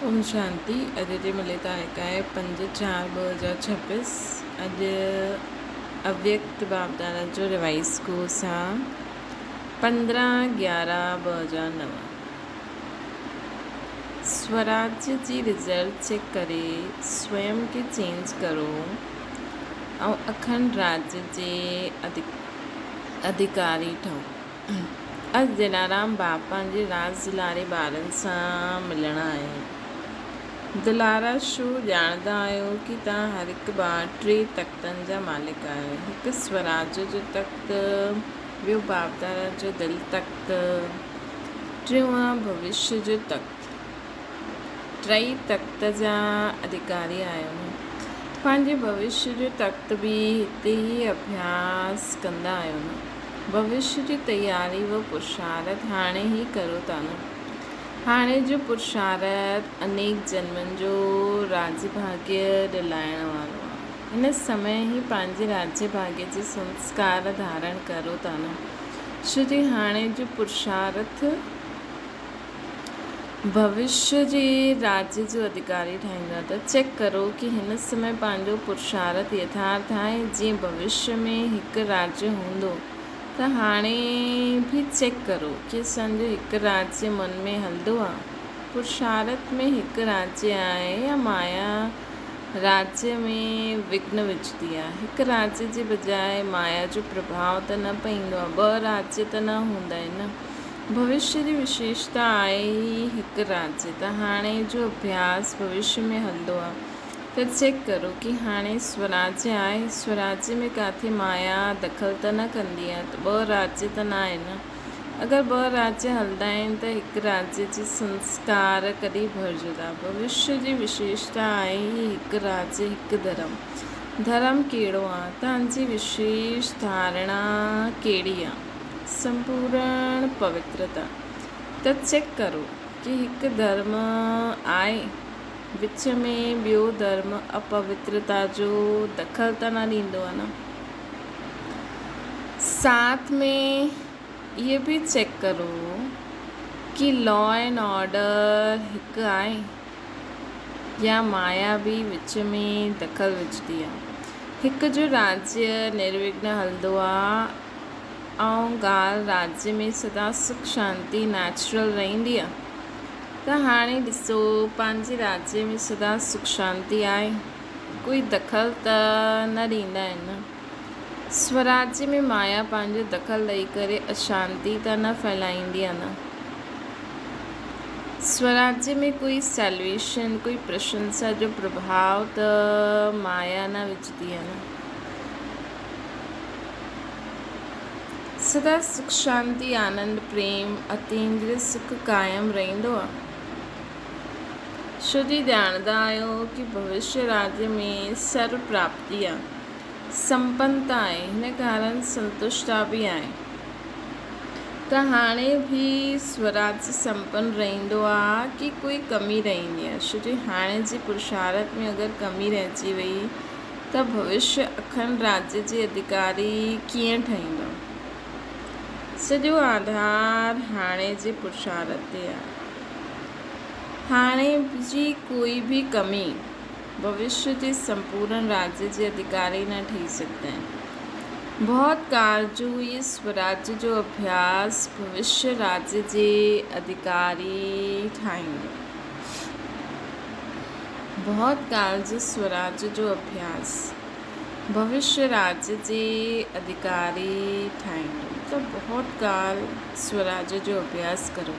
ओम शांति। अॼु जी मिले तारीख़ आहे 5/4/2026। अॼु अव्यक्त बाबदादा जो रिवाइज़ कोर्स आहे 15/11/2009। स्वराज्य जी रिज़ल्ट चेक करे स्वयं खे चेंज करो ऐं अखंड राज्य जे अधिकारी ठहो। अॼु जलाराम बापा जे राज दुलारे ॿारनि सां मिलण आहियो। दुलारा शो ॼाणंदा आहियो कि तव्हां हर हिकु बार 3 तख़्तनि जा मालिक आहियो। हिकु स्वराज जो तख़्त, ॿियो बापदादा जो दिलि तख़्त, टियों आहे भविष्य जो तख़्त। 3 तख़्त जा अधिकारी आहियो। पंहिंजे भविष्य जो तख़्त बि हिते ई अभ्यास कंदा आहियो न। भविष्य जी तयारी व पुरुषार्थ हाणे ई करो था न। हाणे जो पुरुषार्थ अनेक जन्मनि जो राज्य भाग्य दिलाइण वारो आहे। हिन समय ई पंहिंजे राज्य भाग्य जे संस्कार धारण करो था न। छो जे हाणे जो पुरुषार्थ भविष्य जे राज्य जो अधिकारी ठाहींदो आहे। त चेक करो कि हिन समय पंहिंजो पुरुषार्थ यथार्थ आहे। जीअं भविष्य में हिकु राज्य हूंदो त हाणे बि चेक करो कि असांजो हिकु राज्य मन में हलंदो आहे। पुरुषार्थ में हिकु राज्य आहे या माया राज्य में विघ्न विझंदी आहे। हिकु राज्य जे बजाए माया जो प्रभाव त न पवंदो आहे। 2 राज्य त न हूंदा आहिनि। भविष्य जी विशेषता आहे ई हिकु राज्य। त हाणे जो अभ्यास भविष्य में हलंदो आहे। त चेक करो कि हाणे स्वराज्य आहे। स्वराज्य में किथे माया दख़ल त न कंदी आहे। त 2 राज्य त न आहिनि। अगरि 2 राज्य हलंदा आहिनि त हिकु राज्य जे संस्कार कॾहिं भरिजंदा। भविष्य जी विशेषता आहे हिकु राज्य, हिकु धर्म। धर्म कहिड़ो आहे? तव्हांजी विशेष धारणा कहिड़ी आहे? संपूर्ण पवित्रता। त चेक करो कि हिकु धर्म आहे, विच में ॿियो धर्म अपवित्रता जो दख़ल त न ॾींदो आहे न। साथ में ये भी चेक करो कि लॉ एंड ऑर्डर हिकु आहे या माया बि विच में दख़ल विझंदी आहे। हिकु जो राज्य निर्विघ्न हलंदो आहे ऐं ॻाल्हि राज्य में सदा सुख शांति नेचुरल रहंदी आहे। त हाणे ॾिसो पंहिंजे राज्य में सदा सुख शांति आहे, कोई दख़ल त न ॾींदा आहिनि। स्वराज्य में माया पंहिंजो दख़ल ॾेई करे अशांति त न फैलाईंदी आहे न। स्वराज्य में कोई सैल्वेशन, कोई प्रशंसा जो प्रभाव त माया न विझंदी आहे न। सदा सुख शांति आनंद प्रेम अतीन्द्रिय सुख कायम रहंदो आहे। छो जी ॼाणंदा आहियो कि भविष्य राज्य में सर्व प्राप्ति आहे, संपन्नता आहे, हिन कारण संतुष्टा बि आहे। त हाणे बि स्वराज्य संपन्न रहंदो आहे कि कोई कमी रहंदी आहे। छो जो हाणे जे पुरुषार्थ में अगरि कमी रहिजी वई त भविष्य अखंड राज्य जे अधिकारी कीअं ठहींदो? सॼो आधार हाणे जे पुरुषार्थ ते आहे। हाणे जी कोई भी कमी भविष्य के संपूर्ण राज्य के अधिकारी न ठही सकते हैं। बहुत काल जो ये स्वराज्य जो अभ्यास भविष्य राज्य के अधिकारी ठाहींदो। बहुत काल जो स्वराज्य जो अभ्यास भविष्य राज्य के अधिकारी ठाहींदो। तो बहुत काल स्वराज्य जो अभ्यास करो।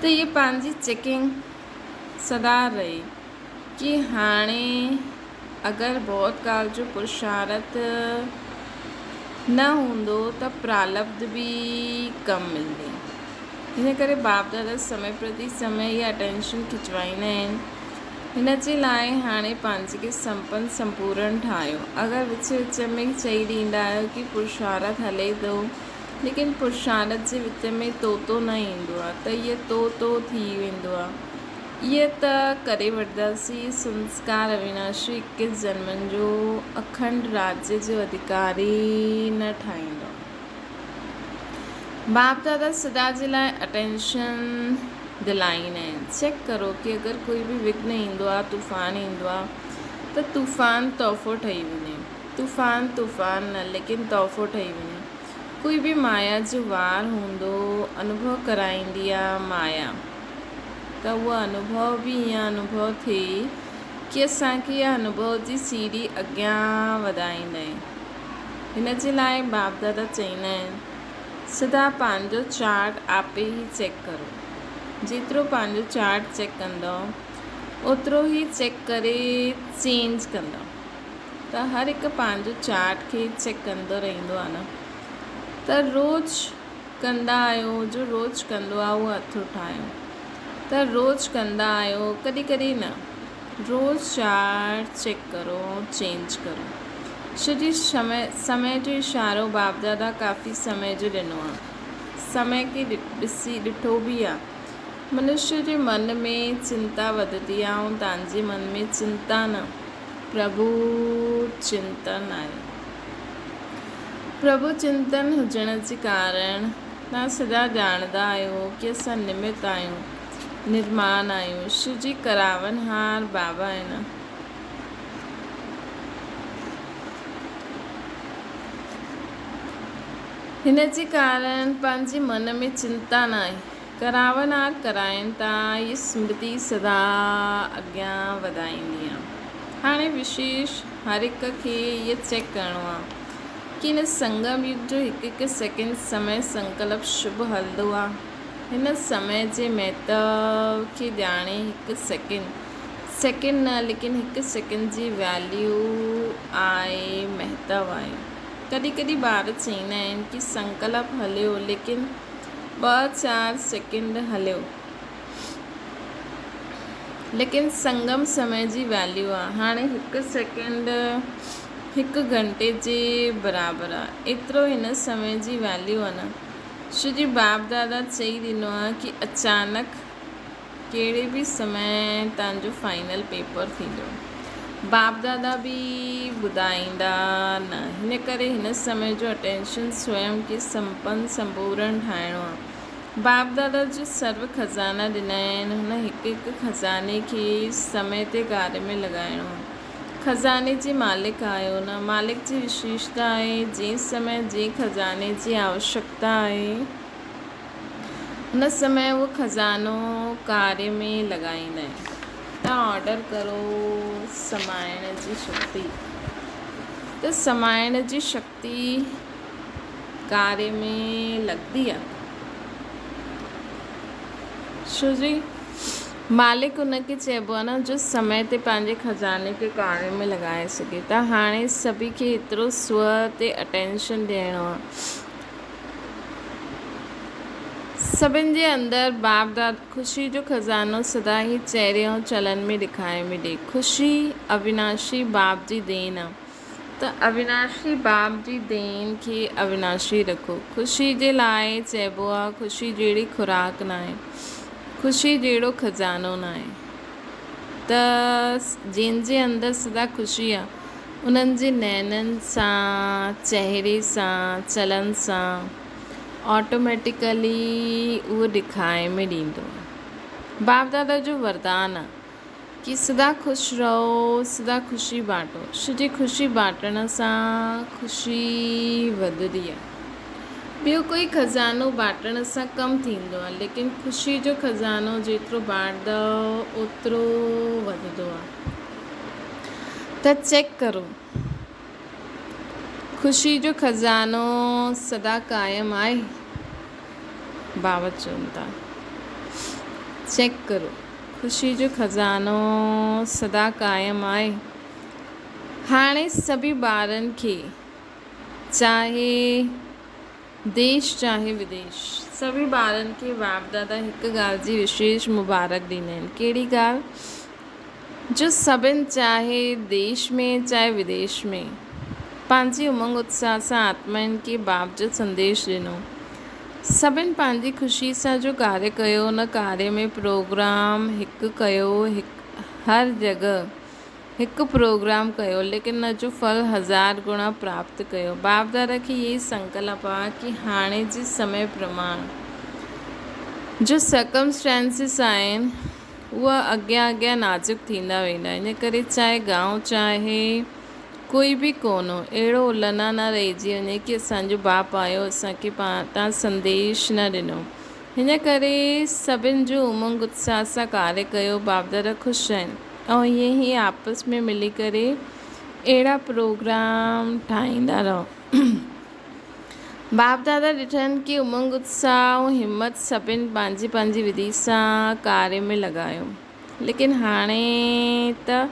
तो ये पंहिंजी चेकिंग सदा रहे कि हाणे अगरि बहुत काल जो पुरुषार्थ न हूंदो त प्रारब्ध भी कम मिलंदी। हिन करे बाप दादा समय प्रति समय ये अटेंशन खिचवाईंदा आहिनि। हिन जे लाइ हाणे पंहिंजे खे संपन्न संपूर्ण ठाहियो। अगरि विच विच में चई ॾींदा आहियो कि पुरुषार्थ हले थो, लेकिन पुरुषार्थ जे विच में तो न ईंदो आहे त इहो तो थी वेंदो आहे। इहे त करे वठंदासीं संस्कार अविनाशी 21 जन्मनि जो अखंड राज्य जो अधिकारी न ठाहींदो। बाप दादा सदा जे लाइ अटेंशन दिलाईंदा आहिनि। चेक करो कि अगरि कोई बि विघ्न ईंदो आहे, तूफ़ान ईंदो आहे, त तूफ़ान तोहफ़ो ठही वञे। तूफ़ान न, लेकिन तोहफ़ो ठही वञे। कोई बि माया जो वार हूंदो, अनुभव कराईंदी आहे माया, त उहो अनुभव बि ईअं अनुभव थिए कि असांखे इहा अनुभव जी सीढ़ी अॻियां वधाईंदा आहिनि। हिन जे लाइ बाप दादा चवंदा आहिनि, सदा पंहिंजो चार्ट आपे ई चेक करो। जेतिरो पंहिंजो चार्ट चेक कंदव ओतिरो ई चेक करे चेंज कंदव। त हर हिकु पंहिंजो चार्ट खे चेक कंदो रहंदो आहे न, त रोज़ु कंदा आहियो। जो रोज़ु कंदो आहे उहो हथु ठाहियो, त रोज़ु कंदा आहियो, कॾहिं कॾहिं न। रोज़ु चार्ट चेक करो, चेंज करो। छो जी समय जो इशारो बाप दादा काफ़ी समय जो ॾिनो आहे। समय खे ॾिठो बि आहे। मनुष्य जे मन में चिंता वधंदी आहे, ऐं तव्हांजे मन में चिंता न, प्रभु चिंतन आहे। प्रभु चिंतन हुजण जे कारण तव्हां सदा ॼाणंदा आहियो कि असां निमित आहियूं, निर्माण आहियूं। शिव जी करावनहार बाबा आहिनि। हिन जे कारण पंहिंजे मन में चिंता न आहे। करावनहार कराइनि था, इहा स्मृति सदा अॻियां वधाईंदी आहे। हाणे विशेष हर हिक खे इहो चेक करिणो आहे कि हिन संगम युग जो हिकु हिकु सेकेंड समय संकल्प शुभ हलंदो आहे। हिन समय जे महत्व खे ॼाणे हिकु सेकेंड न, लेकिन हिकु सेकेंड जी वैल्यू आहे, महत्व आहे। कॾहिं कॾहिं ॿार चवंदा आहिनि कि संकल्प हलियो, लेकिन 2-4 सेकेंड हलियो, लेकिन संगम समय जी वैल्यू आहे। हाणे हिकु सेकेंड हिकु घंटे जे बराबरि आहे, एतिरो हिन समय जी वैल्यू आहे न। छो जी बाप दादा चई ॾिनो आहे कि अचानक कहिड़े बि समय तव्हांजो फाइनल पेपर थींदो। बाप दादा बि ॿुधाईंदा न, हिन करे हिन समय जो अटेंशन स्वयं खे संपूर्ण ठाहिणो आहे। बाप दादा जो सर्व खज़ाना ॾिना आहिनि, हुन हिकु हिकु खज़ाने खे समय ते कार्य में लॻाइणो आहे। खज़ाने जे मालिक आहियो न, मालिक जी विशेषता आहे जंहिं समय जंहिं खज़ाने जी आवश्यकता आहे हुन समय उहो खज़ानो कार्य में लॻाईंदा आहिनि। तव्हां ऑर्डर करो समाइण जी शक्ति, त समाइण जी शक्ति कार्य में लॻंदी आहे। छो जी मालिक उनखे चइबो आहे न जो समय ते पंहिंजे खज़ाने खे कार्य में लॻाए सघे। त हाणे सभी खे एतिरो स्व ते अटेंशन ॾियणो आहे। सभिनि जे अंदरि बाप दादा ख़ुशी जो खज़ानो सदा ई चहिरे ऐं चलन में ॾेखारे में ॾे। ख़ुशी अविनाशी बाप जी देन आहे, त अविनाशी बाप जी देन खे अविनाशी रखो। ख़ुशी जे लाइ चइबो आहे ख़ुशी जहिड़ी खुराक न आहे, ख़ुशी जहिड़ो खज़ानो न आहे। त जंहिंजे अंदरि सदा ख़ुशी आहे उन्हनि जे नैननि सां, चहिरे सां, चलन सां ऑटोमेटिकली उहो ॾेखारे में ॾींदो आहे। बाप दादा जो वरदान आहे कि सदा ख़ुशि रहो, सदा ख़ुशी बांटो। छो जी ख़ुशी बांटण सां ख़ुशी वधंदी आहे। ॿियो कोई खज़ानो बांटण सां कमु थींदो आहे, लेकिन ख़ुशी जो खज़ानो जेतिरो बांटंदव ओतिरो वधंदो आहे। त चेक करो, ख़ुशी जो खज़ानो सदा क़ाइमु आहे। बाबा चवनि था चेक करो, ख़ुशी जो खज़ानो सदा क़ाइमु आहे। हाणे सभी ॿारनि खे, चाहे देश चाहे विदेश, सभी ॿारनि खे बाप दादा हिकु ॻाल्हि जी विशेष मुबारक ॾींदा आहिनि। कहिड़ी ॻाल्हि? जो सभिनि चाहे देश में चाहे विदेश में पंहिंजी उमंग उत्साह सां आत्माउनि खे बाप जो संदेश ॾिनो। सभिनि पंहिंजी ख़ुशी सां जो कार्य कयो, उन कार्य में प्रोग्राम हिकु कयो, हर जॻह हिकु प्रोग्राम कयो, लेकिन न जो फल 1000 गुणा प्राप्त कयो। बाप दादा खे इहे संकल्प आहे कि हाणे जे समय प्रमाण जो सर्कमस्टेंसिस आहिनि उहा अॻियां अॻियां नाज़ुक थींदा वेंदा, इन करे चाहे गांव चाहे कोई बि कोन हो, अहिड़ो उलना न रहिजी वञे की असांजो बाप आयो असांखे तव्हां संदेश न ॾिनो। हिन करे सभिनि जो उमंग उत्साह सां कार्य कयो, बाप दादा ख़ुशि आहिनि ऐं ईअं ई आपस में मिली करे अहिड़ा प्रोग्राम ठाहींदा रहो। बाप दादा ॾिठनि की उमंग उत्साह ऐं हिमत सभिनि पंहिंजी पंहिंजी विधि सां कार्य में लॻायो, लेकिन हाणे त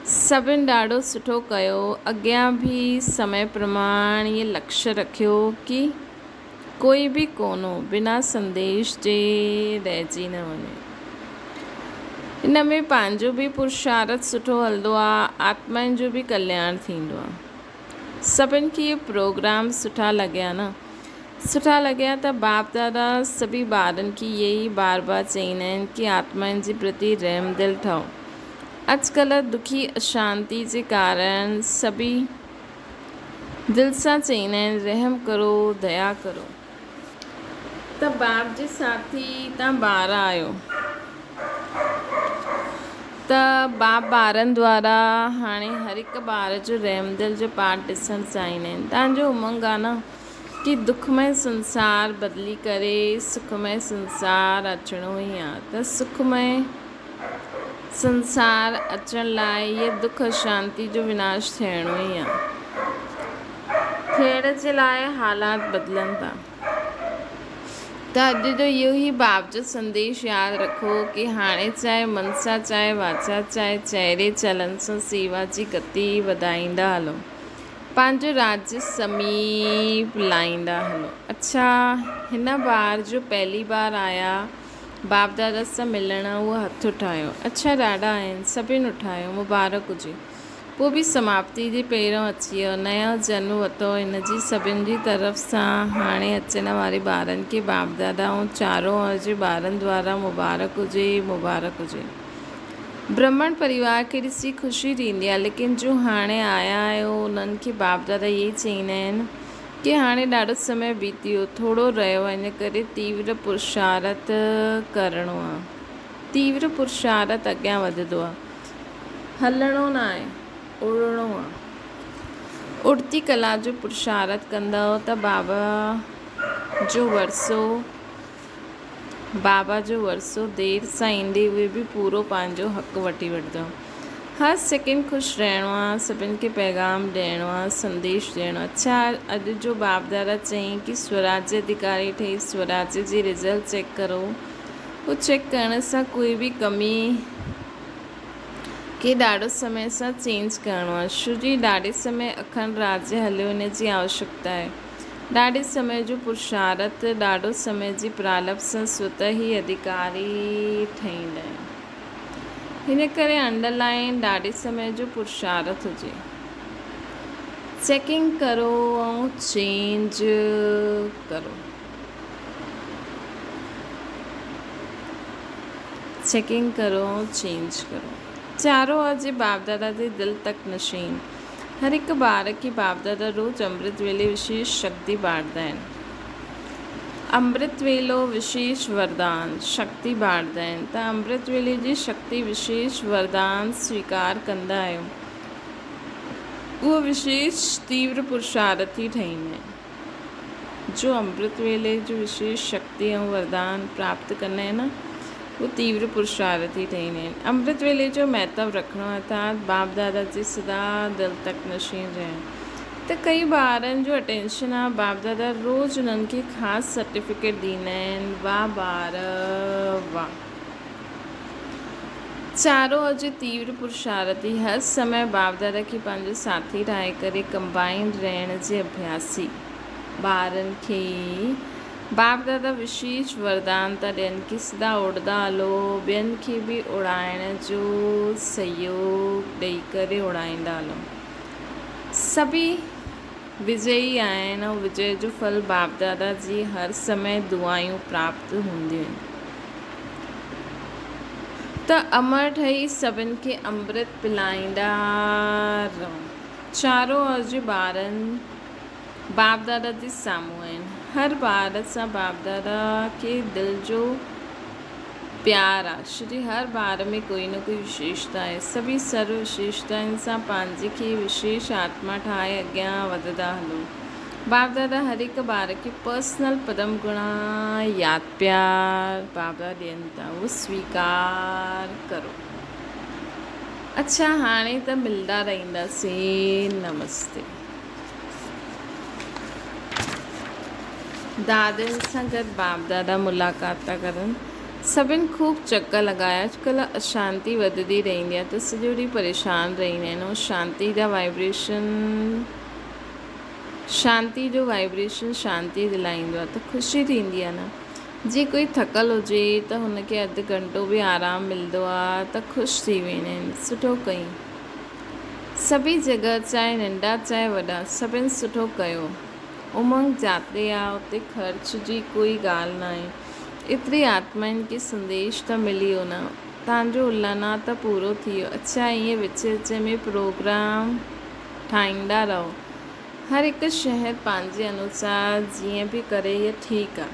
सभिनि ॾाढो सुठो कयो। अॻियां बि समय प्रमाण इहे लक्ष्य रखियो की कोई बि कोन हो बिना संदेश जे रहिजी न वञे। इन में पंहिंजो बि पुरुषार्थ सुठो हलंदो आहे, आत्माउनि जो बि कल्याण थींदो आहे। सभिनि खे इहे प्रोग्राम सुठा लॻिया न, सुठा लॻिया त बाप दादा सभी ॿारनि खे इहे ई बार बार चईंदा आहिनि की आत्माउनि जे प्रति रहम दिल ठहो। अॼुकल्ह दुखी अशांति जे कारण सभी दिलि सां चईंदा आहिनि रहम करो, दया करो। त बाप जे साथी तव्हां ॿार आहियो त बाप ॿारनि द्वारा हाणे हर हिकु ॿार जो रहम दिल जो पाठ ॾिसणु चाहींदा आहिनि। तव्हांजो उमंग आहे न की दुखमय संसार बदिली करे सुखमय संसार अचिणो ई आहे। त सुखमय संसार अचण लाइ इहे दुख शांति जो विनाश थियणो ई आहे। थियण जे लाइ हालात बदिलनि था। त अॼु जो इहो ई बाप जो संदेश यादि रखो कि हाणे चाहे मन सां चाहे वाचा चाहे चहिरे चलन सां सेवा जी गति वधाईंदा हलो, पंहिंजो राज्य समीप लाहींदा हलो। अच्छा, हिन बार जो पहली बार आया बाप दादा सां मिलण उहो हथु उठायो। अच्छा, ॾाढा आहिनि, सभिनि उठायो, मुबारक हुजे। पोइ बि समाप्ति जे पहिरियों अची वियो, नयो जनम वरितो। हिन जी सभिनि जी तरफ़ सां हाणे अचण वारे ॿारनि खे बाप दादा ऐं चारों ओर जे ॿारनि द्वारा मुबारक हुजे, मुबारक हुजे। ब्राह्मण परिवार खे ॾिसी ख़ुशी थींदी आहे, लेकिन जो हाणे आया आहियो उन्हनि खे बाप दादा इहे ई चईंदा आहिनि कि हाणे ॾाढो समय बीती वियो, थोरो रहियो आहे, इन करे तीव्र पुरुषार्थ करिणो आहे। तीव्र पुरुषार्थ अॻियां वधंदो आहे, हलणो न आहे, उड़णो आहे। उड़ती कला जो पुरुषार्थ कंदव त बाबा जो वरसो देरि सां ईंदे उहे बि पूरो पंहिंजो हक़ वठी वठंदव। हर सेकेंड ख़ुशि रहणो आहे, सभिनि खे पैगाम ॾियणो आहे, संदेश ॾियणो आहे। अच्छा, अॼु जो बाप दादा चईं कि स्वराज्य अधिकारी ठही स्वराज्य जी रिज़ल्ट चेक करो। उहो चेक करण सां कोई बि कमी खे ॾाढो समय सां चेंज करिणो आहे। छो जी ॾाढे समय अखंड राज्य हलियो, हिन जी आवश्यकता आहे। ॾाढे समय जो पुरुषार्थ ॾाढो समय जी प्रारब्ध सां स्वतः ई अधिकारी ठहींदा आहिनि। हिन करे अंडरलाइन ॾाढे समय जो पुरुषार्थ हुजे। चेकिंग करो ऐं चेंज करो। चेकिंग करो, चेंज करो। चारों ओर जे बाप दादा जे दिल तक नशीन। हर हिकु ॿार खे बाप दादा रोज़ अमृत वेले विशेष शक्ति बांटदा आहिनि। अमृत वेलो विशेष वरदान शक्ति बांटदा आहिनि। त अमृत वेले जी शक्ति विशेष वरदान स्वीकार कंदा आहियो, उहो विशेष तीव्र पुरुषार्थी ठहींदा आहिनि। जो अमृत वेले जो विशेष शक्ति ऐं वरदान प्राप्त कंदा आहिनि, वो तीव्र पुरुषार्थी ठहींदा आहिनि। अमृत वेले जो महत्व रखणो अर्थात बाप दादा जे सदा दिल तक नशीन रहण। त कई ॿारनि जो अटेंशन आहे, बाप दादा रोज़ उन्हनि खे ख़ासि सर्टिफिकेट ॾींदा आहिनि। वाह ॿार वाह। चारों ओर जे तीव्र पुरुषार्थी हर समय बाप दादा खे पंहिंजो साथी ठाहे करे कंबाइंड रहण जे अभ्यासी ॿारनि खे बाप दादा विशेष वरदान था ॾियनि कि सदा उड़ंदा हलो, ॿियनि खे बि उड़ाइण जो सहयोग ॾेई करे उड़ाईंदा हलो। सभी विजयी आहिनि ऐं विजय जो फल बाप दादा जी हर समय दुआयूं प्राप्त हूंदियूं आहिनि। त अमर ठही सभिनि खे अमृत पिलाईंदा रहो। चारों ओर जे ॿारनि बाप दादा जे साम्हूं आहिनि। हर ॿार सां बाप दादा खे दिलि जो प्यार आहे। श्री हर ॿार में कोई न कोई विशेषता आहे। सभी सर्व विशेषताउनि सां पंहिंजे खे विशेष आत्मा ठाहे अॻियां वधंदा हलो। बाप दादा हर हिकु ॿार खे पर्सनल पदम गुणा यादि प्यार बाप दादा ॾियनि था, उहो स्वीकार करो। अच्छा, हाणे त मिलंदा रहंदासीं। नमस्ते। दादनि सां गॾु बाप दादा मुलाक़ात था करनि। सभिनि ख़ूब चकर लॻाया। अॼुकल्ह अशांती वधंदी रहंदी आहे त सॼो ॾींहुं परेशान रहंदा आहिनि। ऐं शांती जो वाइब्रेशन शांती दिलाईंदो आहे त ख़ुशी थींदी आहे न। जे कोई थकल हुजे त हुनखे अधु घंटो बि आराम मिलंदो आहे त ख़ुशि थी वेंदा आहिनि। सुठो कई। सभी जॻह चाहे नंढा चाहे वॾा सभिनि सुठो कयो। उमंग जाते आहे उते ख़र्च जी कोई ॻाल्हि न आहे। एतिरी आत्माउनि खे संदेश त मिली वियो न, तव्हांजो उलाना त पूरो थी वियो। अच्छा, ईअं विच विच में प्रोग्राम ठाहींदा रहो। हर हिकु शहर पंहिंजे अनुसार जीअं बि करे इहा ठीकु आहे।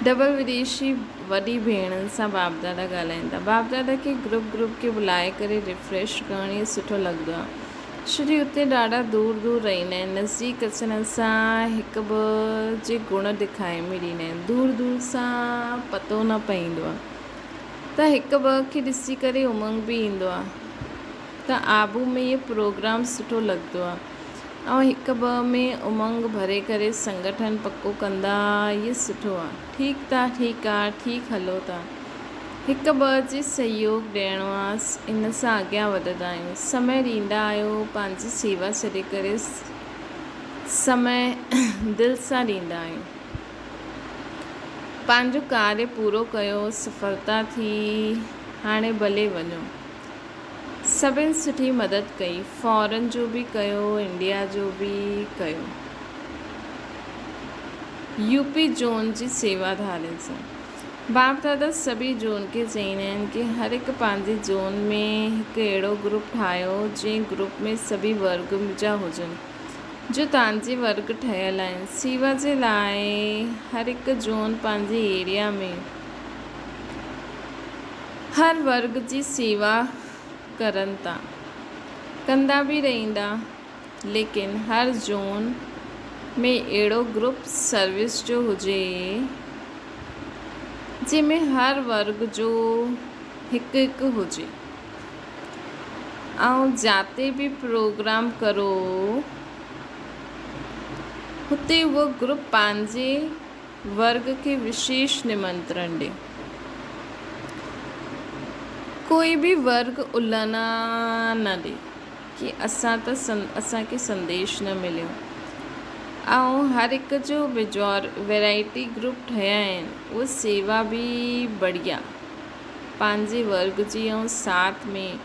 डबल विदेशी वॾी भेणनि सां बाप दादा ॻाल्हाइनि था। बाप दादा खे ग्रुप खे बुलाए करे रिफ्रेश करण इहो सुठो लॻंदो आहे। श्री उते ॾाढा दूर रहंदा आहिनि। नज़दीक अचण सां हिकु ॿ जे गुण ॾेखारे में ॾींदा आहिनि। दूर सां पतो न पवंदो आहे त हिकु ॿ खे ॾिसी करे उमंग बि ईंदो आहे त आबू में इहो प्रोग्राम सुठो लॻंदो आहे। ऐं हिकु ॿ में उमंग भरे करे संगठन पको कंदा, इहो सुठो आहे। ठीकु आहे, ठीकु हलो था। हिकु ॿ जे सहयोग ॾियणो आहे, इन सां अॻियां वधंदा आहियूं। समय ॾींदा आहियो, पंहिंजी सेवा छॾे करे समय दिलि सां ॾींदा आहियूं। पंहिंजो कार्य पूरो कयो, सफलता थी, हाणे भले वञो। सभिनि सुठी मदद कई। फॉरेन जो बि कयो, इंडिया जो बि कयो। यूपी जोन जी सेवाधारियुनि सां बाप दादा सभी जोन खे चईंदा आहिनि कि हर हिकु पंहिंजे जोन में हिकु अहिड़ो ग्रुप ठाहियो जंहिं ग्रुप में सभी वर्ग जा हुजनि, जो तव्हांजे वर्ग ठहियल आहिनि। सेवा जे लाइ हर हिकु जोन पंहिंजे एरिया में हर वर्ग जी सेवा करनि था, कंदा बि रहंदा। लेकिन हर जोन में अहिड़ो ग्रुप सर्विस जो हुजे जंहिंमें हर वर्ग जो हिकु हुजे। ऐं जाते बि प्रोग्राम करो हुते उहो ग्रुप पंहिंजे वर्ग खे विशेष निमंत्रण ॾे। कोई बि वर्ग उलाना न ॾे कि असांखे संदेश न मिलियो। ऐं हर हिकु जो वैराइटी ग्रुप ठहिया आहिनि, उहा सेवा बि बढ़िया पंहिंजे वर्ग जी। ऐं साथ में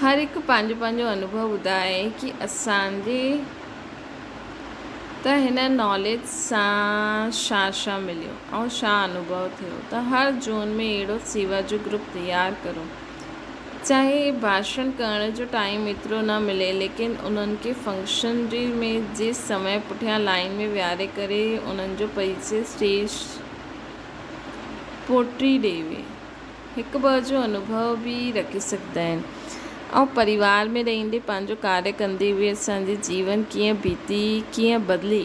हर हिकु पंहिंजो अनुभव ॿुधाए कि असांजे त हिन नॉलेज सां छा मिलियो ऐं छा अनुभव थियो। त हर जोन में अहिड़ो सेवा जो ग्रुप तयारु करो। चाहे भाषण करण जो टाइम एतिरो न मिले, लेकिन उन्हनि खे फंक्शन जे समय पुठियां लाइन में विहारे करे उन्हनि जो परिचय स्टेज पोट्री ॾेवे। हिकु ॿ जो अनुभव बि रखी सघंदा आहिनि। ऐं परिवार में रहंदे पंहिंजो कार्य कंदे हुए असांजी जीवन कीअं बीती, कीअं बदिली,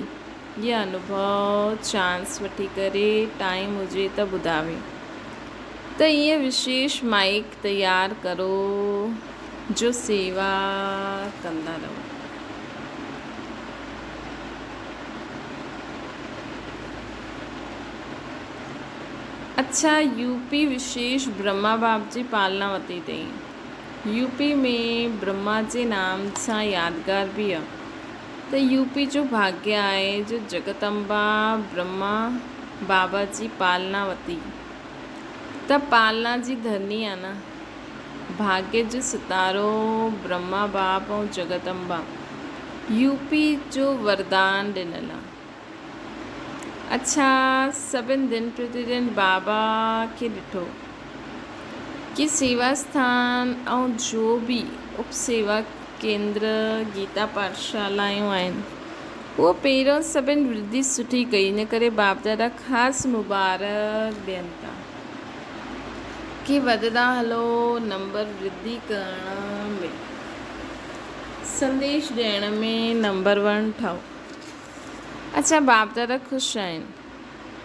इहे अनुभव चांस वठी करे टाइम हुजे त ॿुधावे। त ईअं विशेष माइक तयारु करो जो सेवा कंदा रहो। अच्छा, यूपी विशेष ब्रह्मा बाप जी पालना वरिती अथई। यूपी में ब्रह्मा जे नाम सां यादगार बि आहे। त यूपी जो भाग्य आहे जो जगदम्बा ब्रह्मा बाबा जी पालना वरिती। त पालना जी धरनी आहे न। भाग्य जो सितारो ब्रह्मा बाप ऐं जगदम्बा यूपी जो वरदान ॾिनल आहे। अच्छा, सभिनि दिन प्रतिदिन बाबा खे ॾिठो कि सेवा स्थान ऐं जो बि उपसेवा केंद्र गीता पाठशालायूं आहिनि, उहो पहिरियों सभिनि वृद्धि सुठी कई, इन करे बाप दादा ख़ासि मुबारक ॾियनि था कि वधंदा हलो नंबर वृद्धि करण में, संदेश ॾियण में नंबर 1 ठहो। अच्छा, बाप दादा ख़ुशि आहिनि,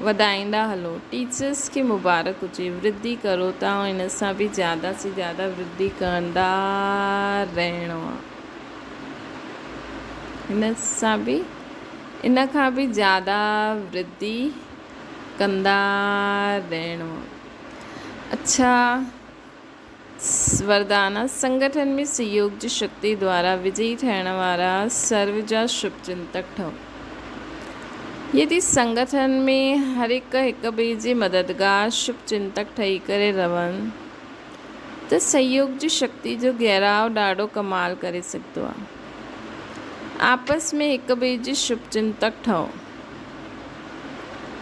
वधाईंदा हलो, टीचर्स खे मुबारक हुजे, वृद्धि करो था ऐं इन सां बि ज़्यादा से ज़्यादा वृद्धि कंदा रहणो आहे, इन सां बि इन खां बि ज़्यादा वृद्धि कंदा रहणो आहे। अच्छा, वरदाना संगठन में सहयोग जी शक्ति द्वारा विजयी ठहण वारा सर्व जा शुभचिंतक ठहो। यदि संगठन में हर हिक ॿिए जे मददगार शुभचिंतक ठही करे रहनि त सहयोग जी शक्ति जो गहराव ॾाढो कमाल करे सघंदो आहे। आपस में हिक ॿिए जी शुभचिंतक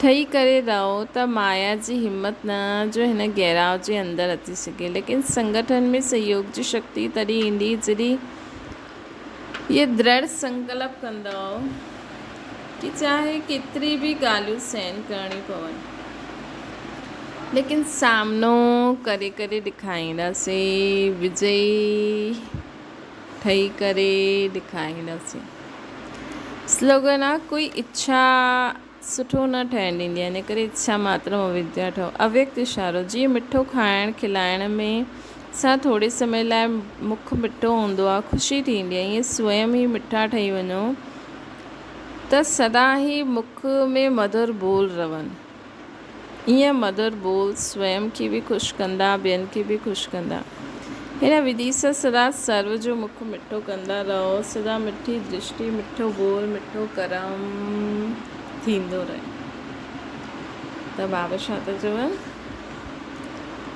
ठही करे रहो त माया जी हिम्मत न जो हिन गहराव जे अंदरि अची सघे, लेकिन संगठन में सहयोग जी शक्ति तॾहिं ईंदी जॾहिं ये दृढ़ संकल्प कंदो कि चाहे केतिरी बि ॻाल्हियूं सहन करणी पवनि, लेकिन सामनो करे करे ॾेखारींदासीं, विजयी ठही करे ॾेखारींदासीं। स्लोगन आहे, कोई इच्छा सुठो न ठहणु ॾींदी आहे, इन करे इच्छा मात्र अविद्या ठहो। अव्यक्त इशारो, जीअं मिठो खाइण खिलाइण में सां थोरे समय लाइ मुख मिठो हूंदो आहे, ख़ुशी थींदी आहे, ईअं स्वयं ई मिठा ठही वञो त सदा ई मुख में मधुर बोल रहनि, ईअं मधुर बोल स्वयं खे बि ख़ुशि कंदा, ॿियनि खे बि ख़ुशि कंदा। हिन विधि सां सदा सर्व जो मुख मिठो कंदा रहो, सदा मिठी दृष्टि, मिठो बोल, मिठो करम थींदो रहे। त बाबा छा था चवनि,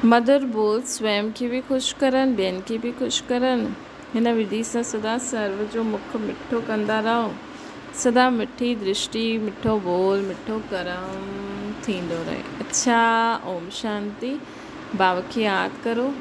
मधुर बोल स्वयं खे बि ख़ुशि करनि, ॿियनि खे बि ख़ुशि करनि। हिन विधि सां सदा सर्व जो मुख मिठो कंदा रहो, सदा मिठी दृष्टि, मिठो बोल, मिठो करम थींदो रहे। अच्छा, ओम शांति। बाबा खे यादि करो।